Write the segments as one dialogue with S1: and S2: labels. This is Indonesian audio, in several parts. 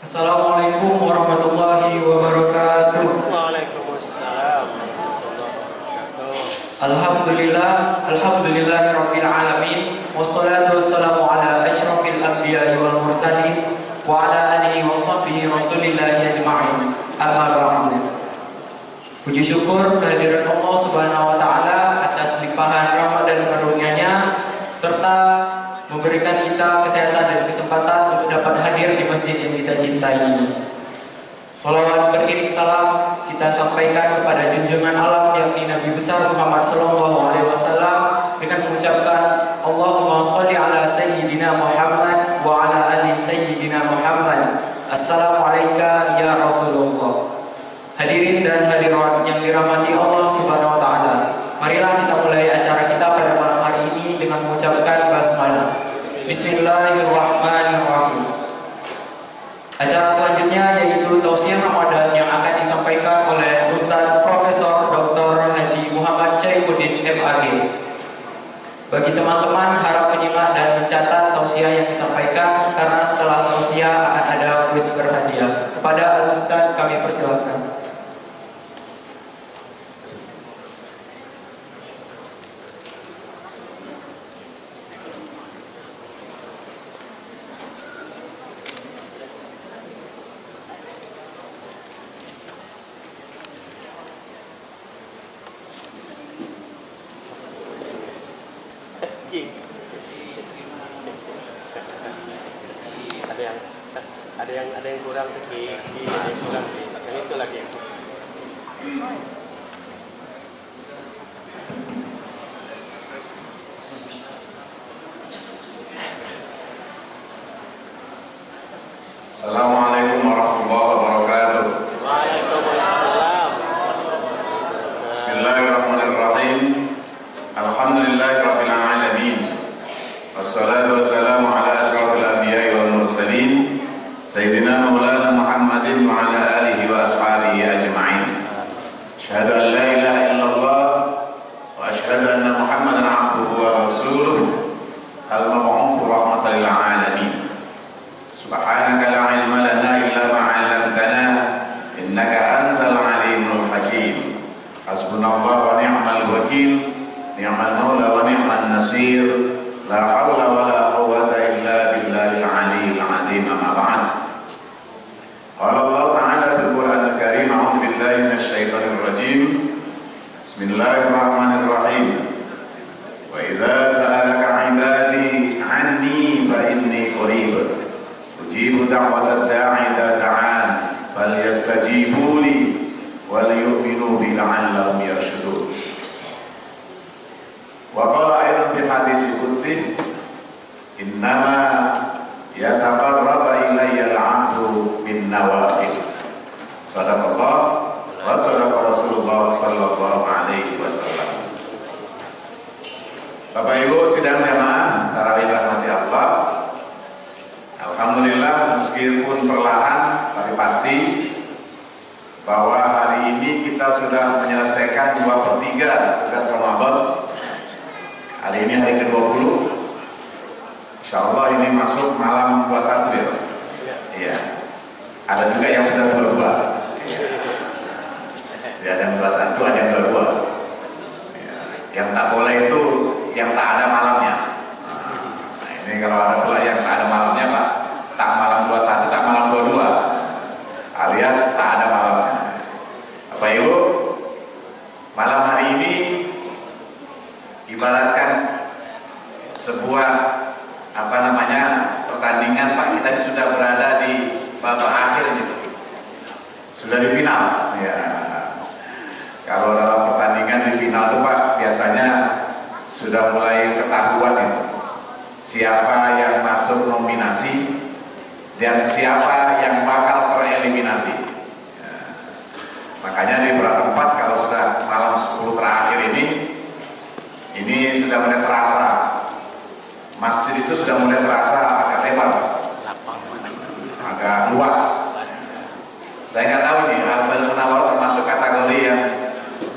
S1: Assalamualaikum warahmatullahi wabarakatuh.
S2: Waalaikumsalam warahmatullahi wabarakatuh.
S1: Alhamdulillahirabbil alamin wassalatu wassalamu ala asyrafil anbiya'i wal mursalin wa ala alihi wa sahbihi rasulillahi ajma'in. Amma ba'du. Puji syukur kehadiran Allah Subhanahu wa taala atas limpahan rahmat dan karunia-Nya serta memberikan kita kesehatan dan kesempatan untuk dapat hadir di masjid yang kita cintai ini. Salawat beriring salam kita sampaikan kepada junjungan alam yakni Nabi besar Muhammad SAW dengan mengucapkan Allahumma sholli ala sayyidina Muhammad wa ala ali sayyidina Muhammad. Assalamualaikum ya Rasulullah. Hadirin dan hadirat yang dirahmati Allah Subhanahu wa taala. Marilah kita mulai acara kita pada malam hari ini dengan mengucapkan basmalah. Bismillahirrahmanirrahim. Acara selanjutnya yaitu tausiah Ramadan yang akan disampaikan oleh Ustaz Profesor Dr. Haji Muhammad Syaifuddin MAG. Bagi teman-teman harap menyimak dan mencatat tausiah yang disampaikan karena setelah tausiah akan ada kuis berhadiah. Kepada Ustaz kami persilakan.
S2: Ada yang kurang sedikit, ada yang kurang sedikit. Yang itu lagi.
S3: Assalamualaikum warahmatullahi wabarakatuh.
S2: Waalaikumsalam.
S3: Bismillahirrahmanirrahim. Alhamdulillahirabbil alamin. Wassalatu wassalamu ala asyrafil anbiya'i wal mursalin. Sayyidina Maulana Muhammadin wa ala alihi wa ashabihi ajma'in. Asyhadu an la ilaha illallah wa asyhadu anna Muhammadan abduhu wa rasuluh al-mab'uts rahmatan lil alamin. Subhanaka la ilma lana illa ma 'allamtana innaka antal alimul hakim. Hasbunallahu wa ni'mal wakil, ni'mal maula wa ni'man nasir. La haula wa la quwwata illa billahil aliyyil 'azim. Amma ba'd. Qala Allah Ta'ala fil Qur'anil Karim, a'udzu billahi minasy syaithanir rajim. Bismillahirrahmanirrahim. Wa idza sa'alaka 'ibadi 'anni fa inni qarib. Ujibu da'watad da'i idza da'an. Falyastajibu li wal yu'minu bi la'allahum yarshudun. Wa qala aidan fi hadits qudsi, innama yataqarrabu ilayya al-'abdu bin nawafil. Sadaqallah wa sadaqa Rasulullah sallallahu alaihi wasallam. Bapak Ibu sidang jamaah tarawih rahmati Allah. Alhamdulillah meskipun perlahan tapi pasti bahwa hari ini kita sudah menyelesaikan 2/3 tugas Ramadan. Hari ini hari ke-20. Insyaallah ini masuk malam 21 ya. Iya. Ada juga yang sudah 22. Ya, ada yang 21, ada yang 22. Ya. Yang tak boleh itu yang tak ada malamnya. Nah, ini kalau ada pula yang tak ada malamnya, Pak. Tak malam 21, tak malam 22. Alias tak ada malamnya. Bapak Ibu, malam hari ini ibaratkan sebuah pertandingan, Pak. Kita sudah berada di babak akhir gitu. Sudah di final ya. Kalau dalam pertandingan di final itu, Pak, biasanya sudah mulai ketahuan itu siapa yang masuk nominasi dan siapa yang bakal tereliminasi ya. Makanya di beberapa tempat kalau sudah malam 10 terakhir ini sudah mulai terasa, masjid itu sudah mulai terasa agak lebar, agak luas. Saya nggak tahu nih, Al-Bani Munawwar termasuk kategori yang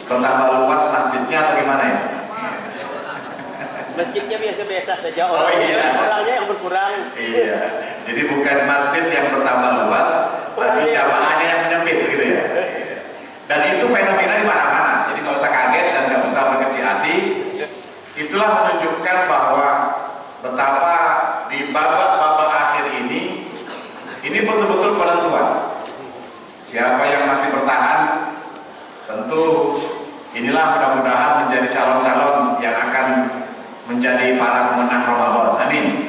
S3: bertambah luas masjidnya atau gimana ya?
S2: Masjidnya biasa-biasa saja,
S3: Oh, iya.
S2: orangnya yang berkurang.
S3: Iya, jadi bukan masjid yang bertambah luas, Ini betul-betul penentuan. Siapa yang masih bertahan, tentu inilah mudah-mudahan menjadi calon-calon yang akan menjadi para pemenang Ramadan. Amin.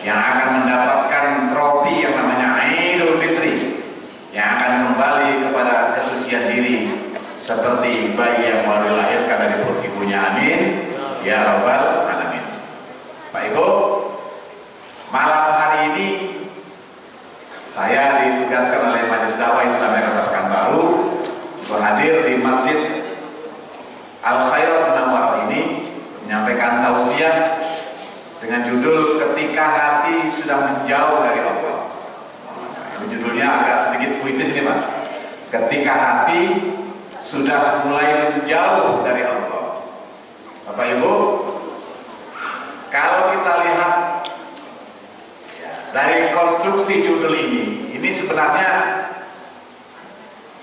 S3: Yang akan mendapatkan trofi yang namanya Idul Fitri, yang akan kembali kepada kesucian diri seperti bayi yang mau dilahirkan dari perut ibunya. Amin ya rabbal alamin. Pak Ibu, malam hari ini saya ditugaskan oleh Majelis Dakwah Islam Kota Pekanbaru untuk hadir di Masjid Al Khairat Munawwarah ini menyampaikan tausiah dengan judul Ketika Hati Sudah Menjauh dari Allah. Ini judulnya agak sedikit puitis ini Pak. Ketika hati sudah mulai menjauh dari Allah. Bapak Ibu, kalau kita lihat dari konstruksi judul ini sebenarnya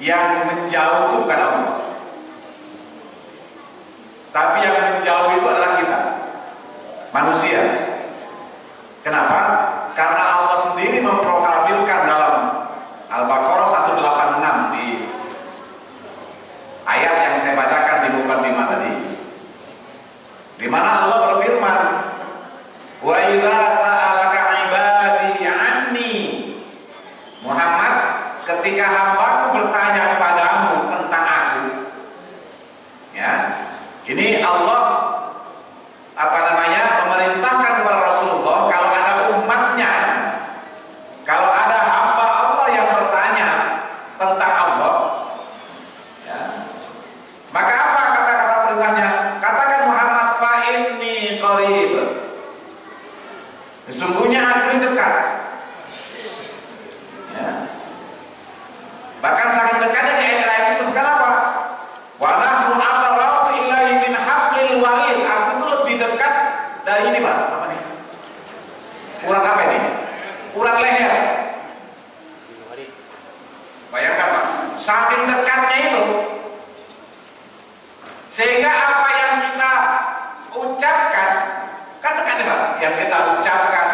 S3: yang menjauh itu bukan Allah, tapi yang menjauh itu adalah kita, manusia. Kenapa? Karena Allah sendiri memproklamirkan dalam Al-Baqarah 186 di ayat yang saya bacakan di mukadimah tadi, di mana Allah berfirman, wa idza sa'alaka ibadi anni, Muhammad, ketika hambaku bertanya kepadamu tentang aku, ya, ini Allah memerintahkan kepada Rasulullah, kalau ada umatnya, kalau ada hamba Allah yang bertanya tentang Allah, ya, maka apa kata-kata perintahnya? Katakan Muhammad, fa inni qarib, sesungguhnya aku dekat. Ya. Bahkan saking dekatnya di ayat lain disebutkan apa? Wa nahnu aqrabu ilaihi min hablil warid. Aku itu lebih dekat dari ini Pak. Apa nih? Urat apa ini? Urat leher. Bayangkan Pak, saking dekatnya itu, sehingga apa yang kita ucapkan kan dekatnya Pak. Yang kita ucapkan,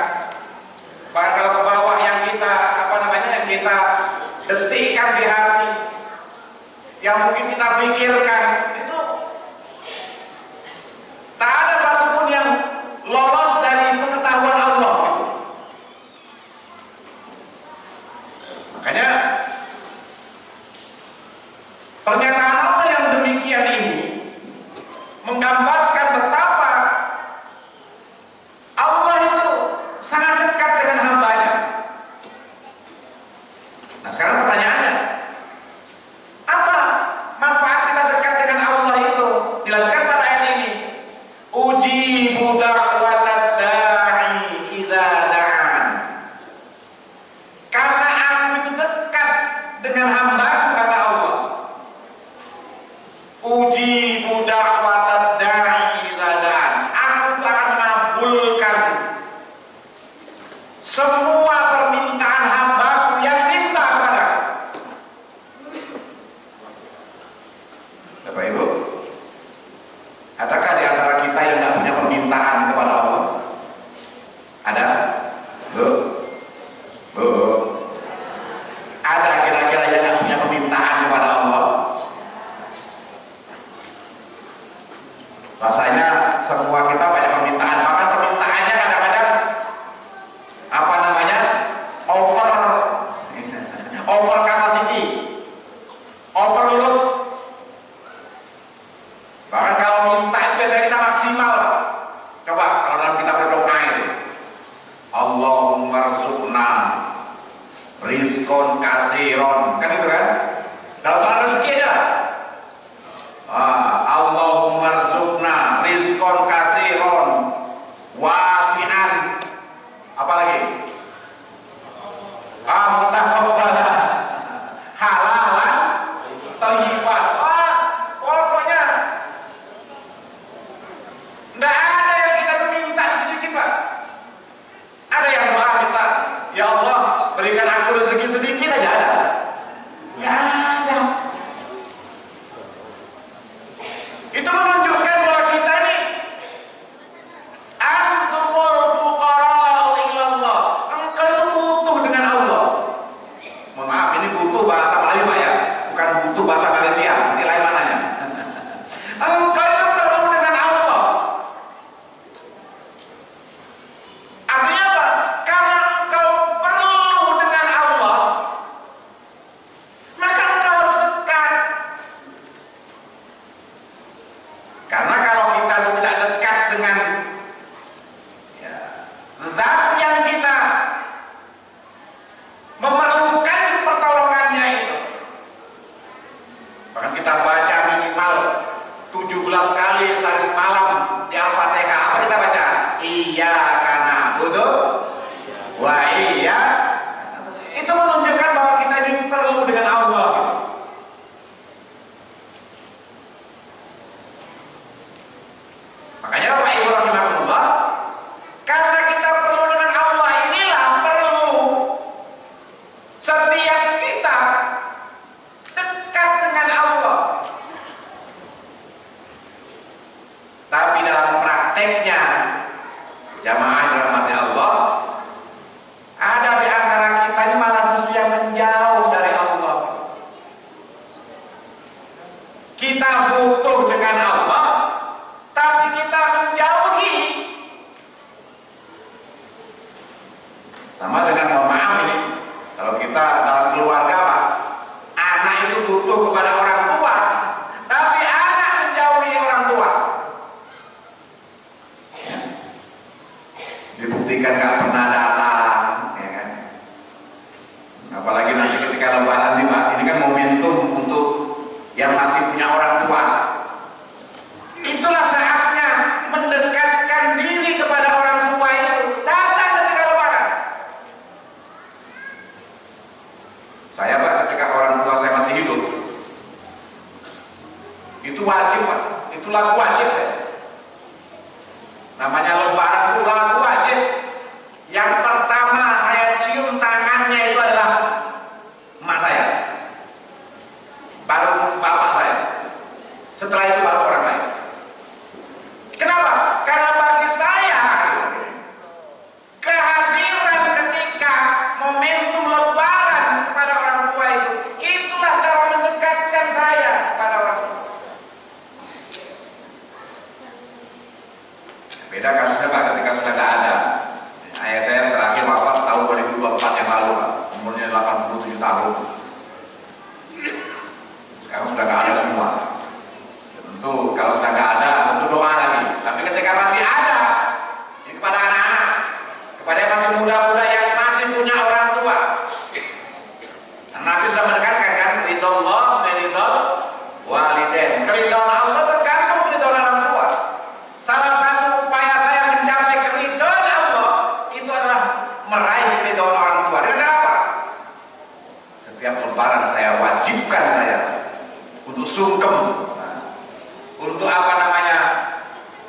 S3: bahkan kalau ke bawah yang kita yang kita detikkan di hati, yang mungkin kita pikirkan, itu tak ada satupun yang lolos dari pengetahuan Allah. Makanya pernyataan Allah yang demikian ini menggambarkan betapa Allah itu sangat dekat dengan hambanya. Nah sekarang pertanyaannya, apa manfaat kita dekat dengan Allah itu? Dilakukan pada ayat ini, ujibu da'watad da'i idza da'an. Karena aku itu dekat dengan hambaku, kata Allah, ujibu da'watad da'i idza da'an. Aku itu akan mengabulkan semua permintaan hambaku yang minta kepada. Bapak Ibu, adakah di antara kita yang tidak punya permintaan kepada Allah? Ada? Bu? Bu? Ada kira-kira yang tidak punya permintaan kepada Allah? Rasanya semua kita banyak permintaan, bahkan permintaannya kadang-kadang over capacity, overload. Bahkan kalau minta itu biasanya kita maksimal. Coba kalau dalam kita berdoa itu, Allahumma rzuqna rizqon katsiron, kan itu kan? Dalam soal rezeki aja. Allahumma rzuqna rizqon katsiron wasi'an. Apa lagi? Mutaqabbalan, halalan, thayyiban. Pokoknya tidak ada yang kita minta sedikit Pak. Ada yang doa minta, ya Allah berikan aku rezeki sedikit aja, ada? Ya ada. yang menjauh dari Allah. Kita butuh dengan Allah, tapi kita menjauhi. Sama dengan, mohon maaf ini, kalau kita dalam keluarga Pak, anak itu butuh kepada orang tua, tapi anak menjauhi orang tua. Ya. Dibuktikan gak pernah datang, ya kan? Apalagi nanti ketika lebaran nih Pak, ini kan momentum untuk yang masih punya orang tua. Itulah saatnya mendekatkan diri kepada orang tua itu. Datang ketika lebaran. Saya Pak, ketika orang tua saya masih hidup, itu wajib Pak, itu lagu wajib saya. Namanya lebaran itu lagu wajib. Yang pertama saya cium tangannya itu adalah emak saya, baru bapak saya, setelah itu baru orang lain. Kenapa? Karena bagi saya kehadiran ketika momentum lebaran kepada orang tua itu, itulah cara mendekatkan saya kepada orang tua. Beda kasusnya Pak ketika sudah tidak ada. Ayah saya terakhir wafat tahun 2024 yang lalu Pak, umurnya 87 tahun. Sekarang sudah nggak ada semua. Tentu kalau sudah nggak ada, tentu doa lagi. Tapi ketika masih ada, ini kepada anak-anak, kepada yang masih muda-muda yang masih punya orang tua, Nabi sudah menekankan kan, ridho meridho waliden. Keridhaan Allah tergantung keridhaan orang tua. Salah satu upaya saya mencapai keridhaan Allah itu adalah meraih keridhaan orang tua. Dengan cara apa? Setiap lebaran saya wajibkan saya untuk sungkem, untuk apa namanya,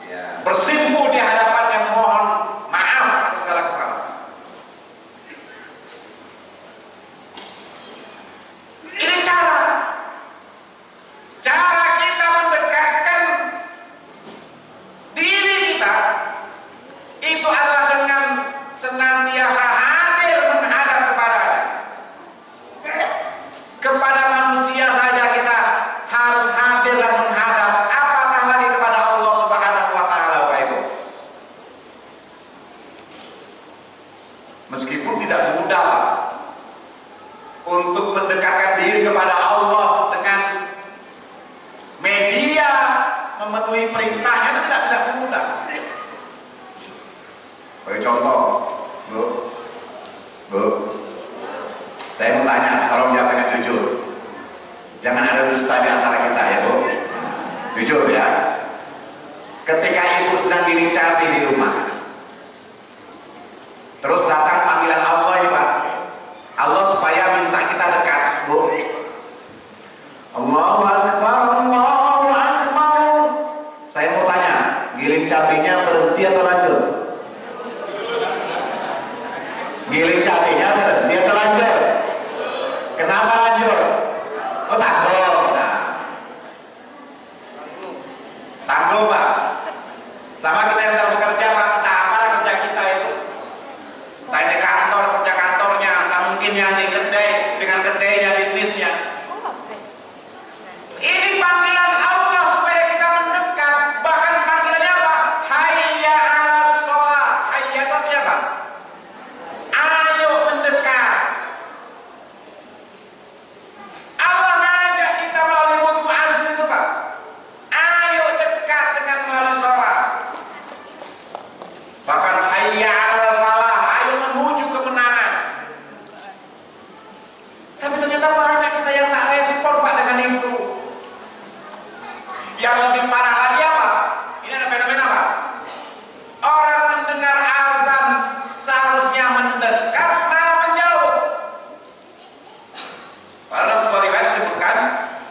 S3: ya, bersimpuh di hadapannya, mohon maaf atas segala kesalahan. Ini cara kita mendekatkan diri kita itu adalah dengan senantiasa hadir menghadap kepadanya. Kepada manusia saja kita harus hadir dan menghadap, apatah lagi kepada Allah Subhanahu wa Ta'ala, Bapak Ibu. Meskipun tidak mudah Pak, untuk mendekatkan diri kepada Allah dengan media memenuhi perintahnya, itu tidak mudah. Bagi contoh, Bu, saya mau tanya, tolong jawab dengan jujur. Jangan ada dusta di antara kita ya Bu. Jujur ya. Ketika ibu sedang giling cabai di rumah, terus datang panggilan Allah ini Pak, Allah supaya minta kita dekat, Bu. Allahu Akbar, Allahu Akbar. Saya mau tanya, giling cabainya berhenti atau lanjut? Giling cabainya berhenti atau lanjut? Kenapa lanjut? Oh tangguh. Nah, tangguh Pak. Sama kita yang sedang bekerja Pak, entah apa kerja kita itu, entah ini kantor, kerja kantornya, entah mungkin yang di kedai dengan kedainya, bisnisnya. Ini panggilan Allah supaya kita mendekat. Bahkan panggilannya apa? Hayya 'alas sholat. Hayya itu artinya apa? Ayo mendekat. Allah ngajak kita melalui buku azan itu Pak. Ayo dekat dengan melalui sholat. Bahkan hayya 'alal falah, ayo menuju kemenangan. Tapi ternyata banyak kita yang tak respon Pak dengan itu. Yang lebih parah lagi apa? Ini ada fenomena Pak. Orang mendengar azan seharusnya mendekat, malah menjauh. Padahal dalam sebuah riwayat disebutkan,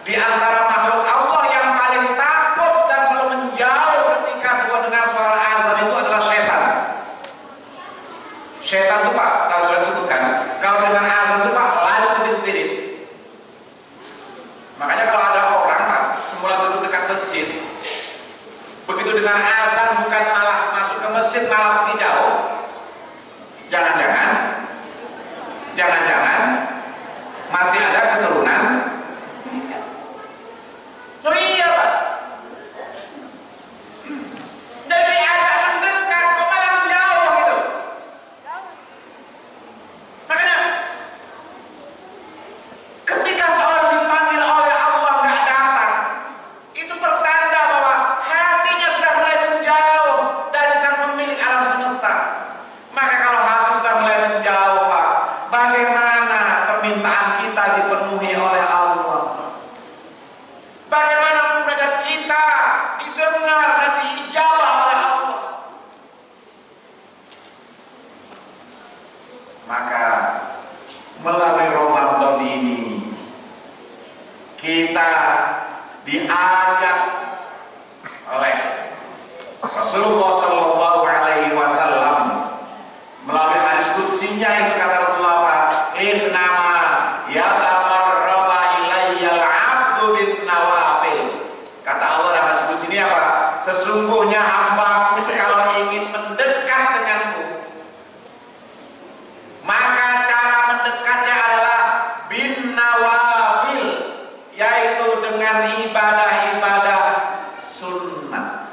S3: di antara makhluk Allah yang paling takut dan selalu menjauh ketika dia dengar suara azan itu adalah setan. Setan itu Pak, kalau boleh disebutkan, kalau dengar azan itu Pak, lari sendiri. Makanya kalau ada orang Pak, semula duduk dekat masjid, begitu dengar azan bukan malah masuk ke masjid, malah pergi jauh. Jangan-jangan kita dipenuhi oleh Allah. Bagaimana munajat kita didengar dan diijabah oleh Allah. Maka melalui Ramadan ini kita diajak oleh Rasulullah Shallallahu Alaihi Wasallam melalui hadis qudsinya, itu kata Rasulullah, innama yataqarraba ilayyal abdu bin nawafil. Kata Allah dalam hadis qudsi ini apa? Sesungguhnya hambaku kalau ingin mendekat denganku, maka cara mendekatnya adalah bin nawafil, yaitu dengan ibadah-ibadah sunnah.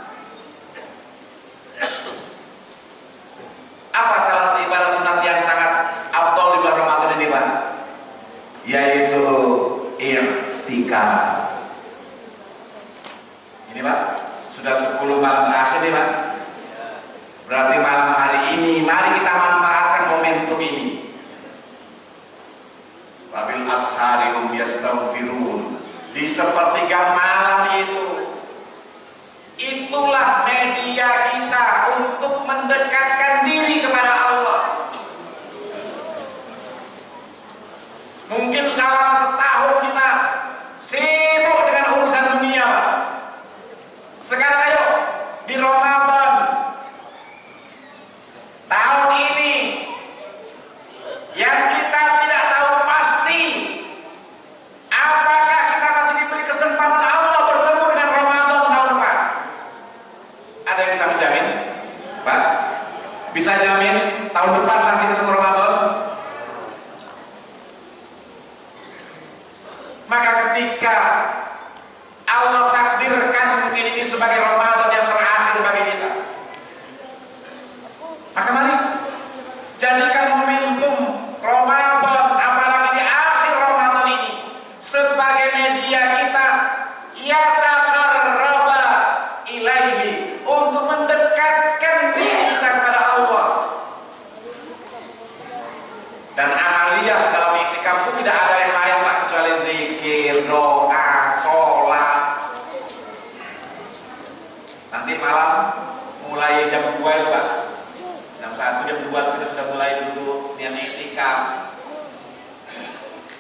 S3: Apa salah satu ibadah sunat yang sangat afdal di bulan Ramadan ini, Pak? Yaitu i'tikaf. Ini, Pak, sudah 10 malam terakhir nih, Pak. Berarti malam hari ini mari kita manfaatkan momentum ini. Wabil asharihum yastaghfirun. Di sepertiga malam itu, itulah media kita untuk mendekatkan diri kepada Allah. Mungkin selama setahun kita sibuk dengan urusan dunia, Pak. Sekarang ayo di Ramadan tahun ini, yang kita tidak tahu pasti apakah kita masih diberi kesempatan Allah bertemu dengan Ramadan tahun depan. Ada yang bisa menjamin, Pak? Bisa jamin tahun depan masih ketemu Ramadan? Maka ketika Allah takdirkan mungkin ini sebagai Ramadan yang terakhir bagi kita, maka mari jadikan momentum Ramadan, apalagi di akhir Ramadan ini, sebagai media kita yataqarraba ilaihi, untuk mendekatkan diri kita kepada Allah. Dan amaliyah dalam iktikaf itu tidak ada yang lain, Pak, kecuali zikir, doa, sholat. Nanti malam mulai jam 2 itu, Pak. Jam 1, jam 2 itu kita sudah mulai duduk niat iktikaf.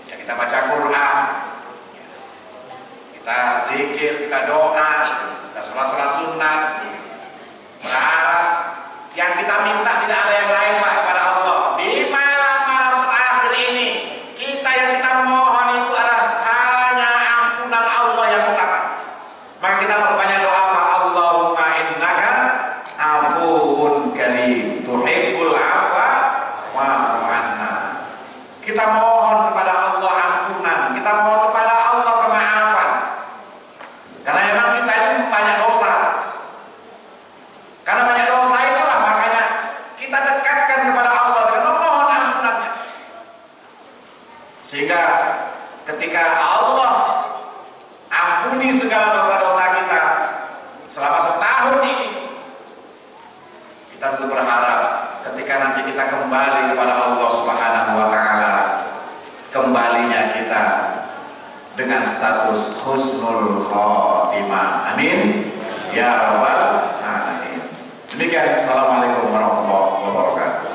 S3: Ya, kita baca Quran, kita zikir, kita doa, kita sholat sunnah, berharap yang kita minta tidak ada yang lain, Pak, kepada Allah. Di malam-malam terakhir ini, yang kita mohon itu adalah hanya ampunan Allah yang utama. Maka kita perbanyak doa, Allahumma innaka afuwun karim tuhibbul afwa wa'fu anna. Kita mohon kepada Allah ampunan, kita mohon kepada Allah kemaafan. Karena memang kita ini banyak dosa. Karena banyak dosa itulah makanya kita dekatkan kepada Allah dengan memohon ampunannya. Sehingga ketika Allah ampuni segala dosa-dosa kita selama setahun ini, kita tentu berharap ketika nanti kita kembali kepada Allah Subhanahu wa Ta'ala, kembalinya kita dengan status husnul khotimah. Amin ya rabbal alamin. Demikian, assalamualaikum warahmatullahi wabarakatuh.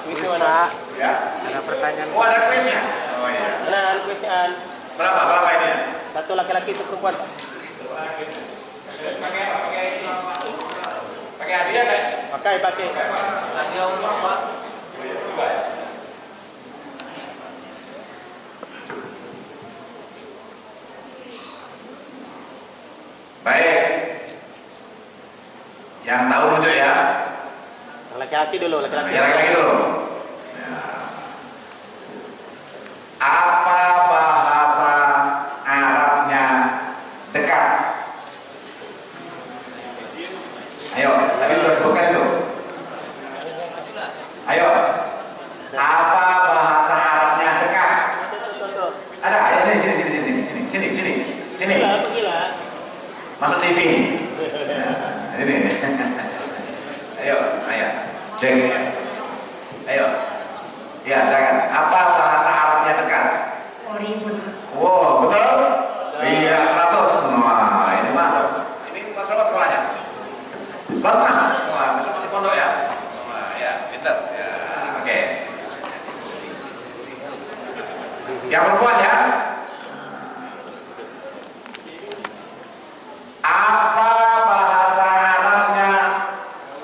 S2: Kuisnya mana?
S3: Ya.
S2: Ada pertanyaan.
S3: Oh, ada kuisnya. Oh iya.
S2: Ada kuisnya.
S3: Berapa ini?
S2: Satu laki-laki, itu perempuan.
S3: Pakai hadiah kan?
S2: Pakai.
S3: Baik. Yang tahu tunjuk ya.
S2: Laki-laki dulu, laki-laki.
S3: Ya, laki-laki dulu. Ya. Apa bahasa Arabnya dekat? Ayo, tadi sudah sebutkan itu. Ayo. Apa bahasa Arabnya dekat? Ada, ayo sini. Masuk TV ini. Nah, ini. Ayo, cek. Ayo. Ya, silakan. Apa bahasa Yang perempuan ya. Apa bahasa Arabnya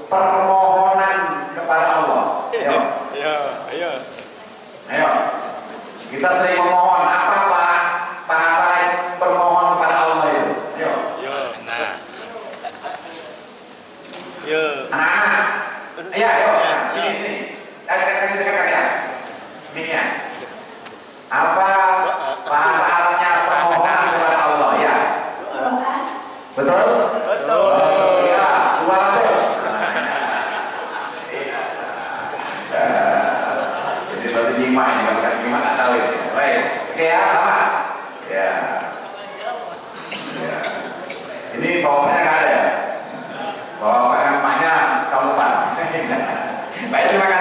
S3: permohonan kepada Allah? Ayo. Ayo. Kita sering memohon. Apa bahasa permohon kepada Allah itu? Ayo. Anak-anak. Ayo. Sini. Kasih dekat ya. Ini ya. Apa bahasa Arabnya permohonan kepada Allah? Ya. Betul? Ya, 200. Jadi berarti 5 ini, bukan 5 tak tahu. Baik. Oke ya, sama. Ya. Ini bapaknya nggak ada ya? Bapak dan emaknya tahun depan. Baik, terima kasih.